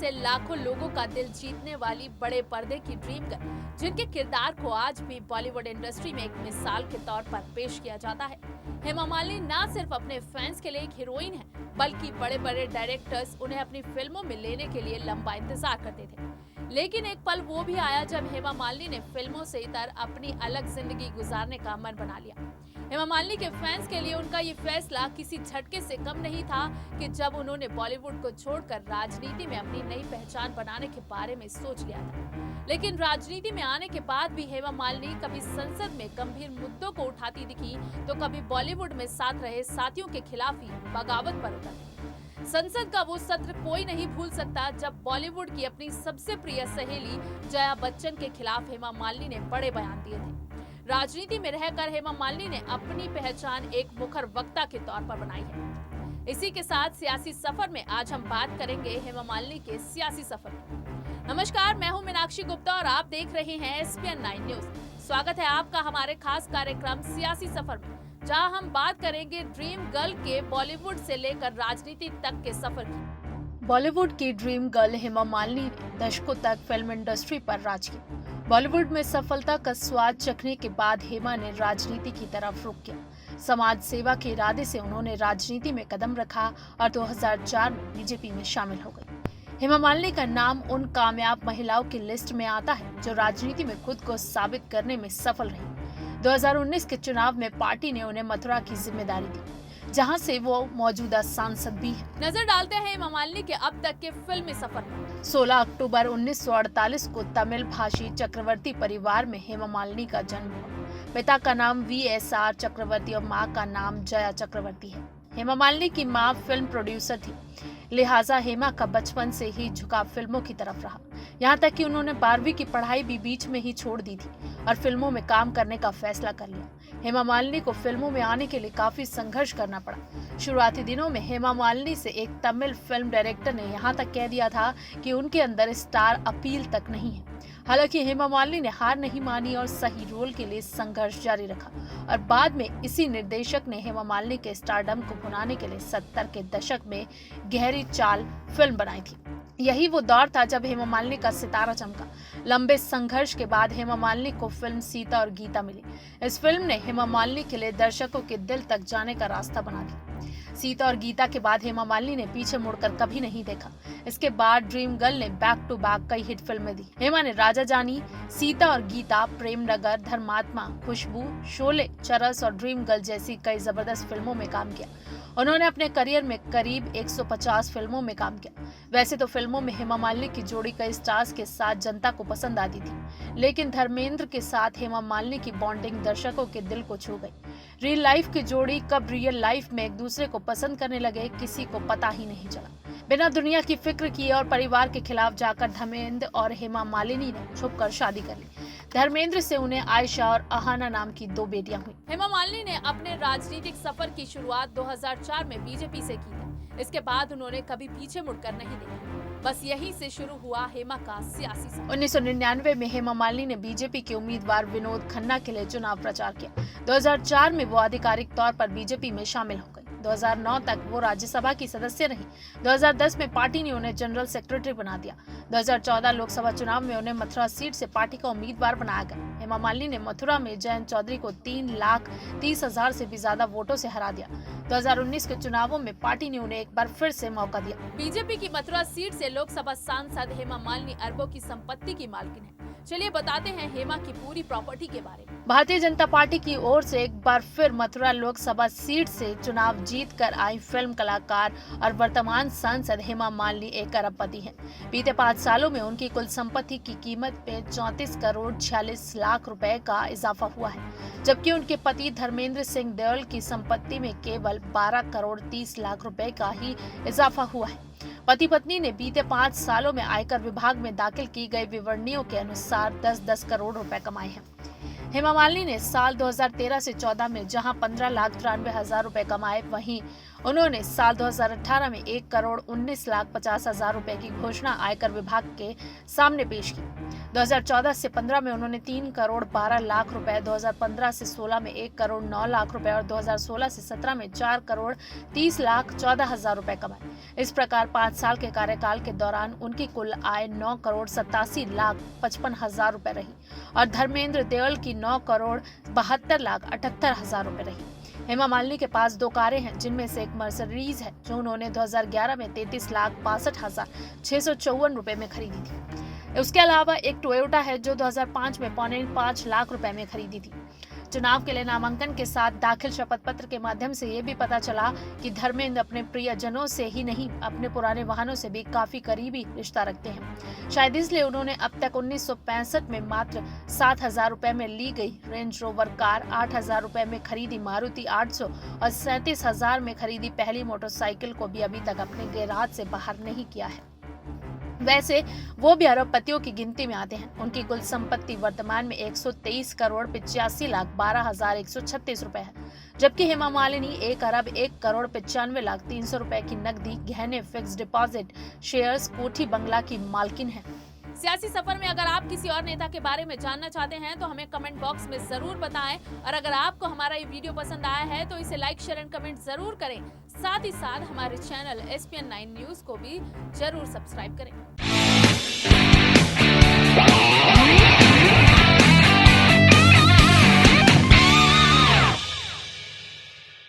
से लाखों लोगों का दिल जीतने वाली बड़े पर्दे की ड्रीम गर्ल, जिनके किरदार को आज भी बॉलीवुड इंडस्ट्री में एक मिसाल के तौर पर पेश किया जाता है। हेमा मालिनी न सिर्फ अपने फैंस के लिए एक हीरोइन है, बल्कि बड़े बड़े डायरेक्टर्स उन्हें अपनी फिल्मों में लेने के लिए लंबा इंतजार करते थे। लेकिन एक पल वो भी आया जब हेमा मालिनी ने फिल्मों से इतर अपनी अलग जिंदगी गुजारने का मन बना लिया। हेमा मालिनी के फैंस के लिए उनका ये फैसला किसी झटके से कम नहीं था कि जब उन्होंने बॉलीवुड को छोड़कर राजनीति में अपनी नई पहचान बनाने के बारे में सोच लिया था। लेकिन राजनीति में आने के बाद भी हेमा मालिनी कभी संसद में गंभीर मुद्दों को उठाती दिखी, तो कभी बॉलीवुड में साथ रहे साथियों के खिलाफ ही बगावत पर उतरती। संसद का वो सत्र कोई नहीं भूल सकता जब बॉलीवुड की अपनी सबसे प्रिय सहेली जया बच्चन के खिलाफ हेमा मालिनी ने बड़े बयान दिए थे। राजनीति में रहकर हेमा मालिनी ने अपनी पहचान एक मुखर वक्ता के तौर पर बनाई है। इसी के साथ सियासी सफर में आज हम बात करेंगे हेमा मालिनी के सियासी सफर की। नमस्कार, मैं हूं मीनाक्षी गुप्ता और आप देख रहे हैं SPN 9 न्यूज। स्वागत है आपका हमारे खास कार्यक्रम सियासी सफर में, जहां हम बात करेंगे ड्रीम गर्ल के बॉलीवुड से लेकर राजनीति तक के सफर की। बॉलीवुड की ड्रीम गर्ल हेमा मालिनी ने दशकों तक फिल्म इंडस्ट्री पर राज किया। बॉलीवुड में सफलता का स्वाद चखने के बाद हेमा ने राजनीति की तरफ रुख किया। समाज सेवा के इरादे से उन्होंने राजनीति में कदम रखा और 2004 में बीजेपी में शामिल हो गई। हेमा मालिनी का नाम उन कामयाब महिलाओं की लिस्ट में आता है जो राजनीति में खुद को साबित करने में सफल रही। 2019 के चुनाव में पार्टी ने उन्हें मथुरा की जिम्मेदारी दी, जहां से वो मौजूदा सांसद भी है। नजर डालते हैं हेमा मालिनी के अब तक के फिल्मी सफर पर। 16 अक्टूबर 1948 को तमिल भाषी चक्रवर्ती परिवार में हेमा मालिनी का जन्म हुआ। पिता का नाम VSR चक्रवर्ती और मां का नाम जया चक्रवर्ती है। हेमा मालिनी की मां फिल्म प्रोड्यूसर थी, लिहाजा हेमा का बचपन से ही झुकाव फिल्मों की तरफ रहा। यहाँ तक कि उन्होंने 12वीं की पढ़ाई भी बीच में ही छोड़ दी थी और फिल्मों में काम करने का फैसला कर लिया। हेमा मालिनी को फिल्मों में आने के लिए काफी संघर्ष करना पड़ा। शुरुआती दिनों में हेमा मालिनी से एक तमिल फिल्म डायरेक्टर ने यहाँ तक कह दिया था कि उनके अंदर स्टार अपील तक नहीं है। हालांकि हेमा मालिनी ने हार नहीं मानी और सही रोल के लिए संघर्ष जारी रखा और बाद में इसी निर्देशक ने हेमा मालिनी के स्टारडम को भुनाने के लिए 70 के दशक में गहरी चाल फिल्म बनाई थी। यही वो दौर था जब हेमा मालिनी का सितारा चमका। लंबे संघर्ष के बाद हेमा मालिनी को फिल्म सीता और गीता मिली। इस फिल्म ने हेमा मालिनी के लिए दर्शकों के दिल तक जाने का रास्ता बना दिया। सीता और गीता के बाद हेमा मालिनी ने पीछे मुड़कर कभी नहीं देखा। इसके बाद ड्रीम गर्ल ने बैक टू बैक कई हिट फिल्में दी। हेमा ने राजा जानी, सीता और गीता, प्रेम नगर, धर्मात्मा, खुशबू, शोले, चरस और ड्रीम गर्ल जैसी कई जबरदस्त फिल्मों में काम किया। उन्होंने अपने करियर में करीब 150 फिल्मों में काम किया। वैसे तो फिल्मों में हेमा मालिनी की जोड़ी कई स्टार्स के साथ जनता को पसंद आती थी, लेकिन धर्मेंद्र के साथ हेमा मालिनी की बॉन्डिंग दर्शकों के दिल को छू गई। रियल लाइफ की जोड़ी कब रियल लाइफ में एक दूसरे को पसंद करने लगे, किसी को पता ही नहीं चला। बिना दुनिया की फिक्र किए और परिवार के खिलाफ जाकर धर्मेंद्र और हेमा मालिनी ने छुपकर शादी कर ली। धर्मेंद्र से उन्हें आयशा और अहाना नाम की 2 बेटियां हुई। हेमा मालिनी ने अपने राजनीतिक सफर की शुरुआत 2004 में बीजेपी से की थी। इसके बाद उन्होंने कभी पीछे मुड़कर नहीं देखा। बस यहीं से शुरू हुआ हेमा का सियासी सफर। 1999 में हेमा मालिनी ने बीजेपी के उम्मीदवार विनोद खन्ना के लिए चुनाव प्रचार किया। 2004 में वो आधिकारिक तौर पर बीजेपी में शामिल हो गई। 2009 तक वो राज्यसभा की सदस्य रही। 2010 में पार्टी ने उन्हें जनरल सेक्रेटरी बना दिया। 2014 लोकसभा चुनाव में उन्हें मथुरा सीट से पार्टी का उम्मीदवार बनाया गया। हेमा मालिनी ने मथुरा में जयंत चौधरी को 3,30,000 से भी ज्यादा वोटों से हरा दिया। 2019 के चुनावों में पार्टी ने उन्हें एक बार फिर से मौका दिया। बीजेपी की मथुरा सीट से लोकसभा सांसद हेमा मालिनी अरबों की संपत्ति की मालकिन है। चलिए बताते हैं हेमा की पूरी प्रॉपर्टी के बारे में। भारतीय जनता पार्टी की ओर से एक बार फिर मथुरा लोकसभा सीट से चुनाव जीतकर आई फिल्म कलाकार और वर्तमान सांसद हेमा मालिनी एक अरबपति हैं। बीते 5 सालों में उनकी कुल संपत्ति की कीमत में 34 करोड़ 46 लाख रुपए का इजाफा हुआ है, जबकि उनके पति धर्मेंद्र सिंह देओल की संपत्ति में केवल 12 करोड़ 30 लाख रुपए का ही इजाफा हुआ है। पति पत्नी ने बीते 5 सालों में आयकर विभाग में दाखिल की गई विवरणियों के अनुसार 10-10 करोड़ रुपए कमाए हैं। हेमा मालिनी ने साल 2013 से 14 में जहां 15,93,000 रुपए कमाए, वहीं उन्होंने साल 2018 में 1,19,50,000 रुपए की घोषणा आयकर विभाग के सामने पेश की। 2014 से 15 में उन्होंने 3,12,00,000 रुपए, 2015 से 16 में 1,09,00,000 रुपए और 2016 से 17 में 4,30,14,000 रुपए कमाए। इस प्रकार 5 साल के कार्यकाल के दौरान उनकी कुल आय 9,87,55,000 रुपए रही और धर्मेंद्र देओल की 9,72,78,000 रुपए रही। हेमा मालिनी के पास 2 कारें हैं, जिनमें से एक मर्सिडीज है जो उन्होंने 2011 में 33,62,654 रुपए में खरीदी थी। उसके अलावा एक टोयोटा है जो 2005 में 5.5 लाख रुपए में खरीदी थी। चुनाव के लिए नामांकन के साथ दाखिल शपथ पत्र के माध्यम से ये भी पता चला कि धर्मेंद्र अपने प्रियजनों से ही नहीं, अपने पुराने वाहनों से भी काफी करीबी रिश्ता रखते हैं। शायद इसलिए उन्होंने अब तक 1965 में मात्र 7,000 रुपए में ली गई रेंज रोवर कार, 8,000 रुपए में खरीदी मारुति 800 और 37,000 में खरीदी पहली मोटरसाइकिल को भी अभी तक अपने गैराज से बाहर नहीं किया है। वैसे वो भी अरबपतियों की गिनती में आते हैं। उनकी कुल संपत्ति वर्तमान में 123,85,12,136 रुपए है, जबकि हेमा मालिनी 1,01,95,03,00 रुपए की नकदी, गहने, फिक्स डिपॉजिट, शेयर्स, कोठी बंगला की मालकिन है। सियासी सफर में अगर आप किसी और नेता के बारे में जानना चाहते हैं तो हमें कमेंट बॉक्स में जरूर बताएं और अगर आपको हमारा ये वीडियो पसंद आया है तो इसे लाइक, शेयर एंड कमेंट जरूर करें। साथ ही साथ हमारे चैनल SPN9 न्यूज को भी जरूर सब्सक्राइब करें।